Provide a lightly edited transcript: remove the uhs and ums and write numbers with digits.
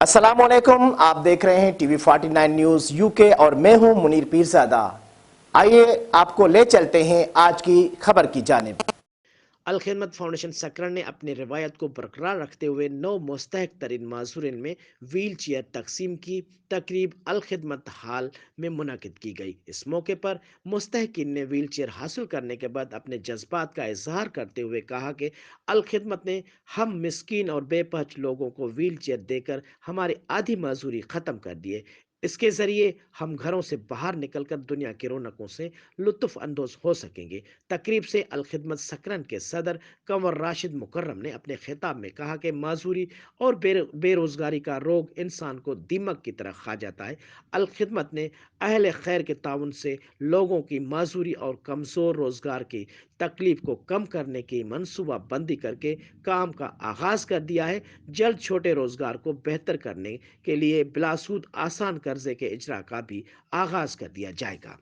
अस्सलाम वालेकुम। आप देख रहे हैं टीवी 49 न्यूज यूके और मैं हूं मुनीर पीरजादा। आइए आपको ले चलते हैं आज की खबर की जानिब। अलखिदमत फाउंडेशन सकरन ने अपनी रिवायत को बरकरार रखते हुए 9 मुस्तहक तरीन माजूरीन में व्हील चेयर तकसीम की तकरीब अलखिदमत हाल में मुनक़िद की गई। इस मौके पर मुस्तहकिन ने व्हील चेयर हासिल करने के बाद अपने जज्बात का इजहार करते हुए कहा कि अलखिदमत ने हम मिस्कीन और बेपहच लोगों को व्हील चेयर देकर हमारी आधी मजदूरी ख़त्म कर दी है। इसके ज़रिए हम घरों से बाहर निकलकर दुनिया की रौनकों से लुत्फ़ अंदोज़ हो सकेंगे। तकरीब से अलखिदमत सकरन के सदर कंवर राशिद मुकर्रम ने अपने खिताब में कहा कि माजूरी और बेरोज़गारी का रोग इंसान को दीमक की तरह खा जाता है। अलखिदमत ने अहल खैर के ताउन से लोगों की माजूरी और कमज़ोर रोज़गार की तकलीफ को कम करने की मनसूबा बंदी करके काम का आगाज़ कर दिया है। जल्द छोटे रोज़गार को बेहतर करने के लिए बिलासूद आसान कर्जे के इजरा का भी आगाज़ कर दिया जाएगा।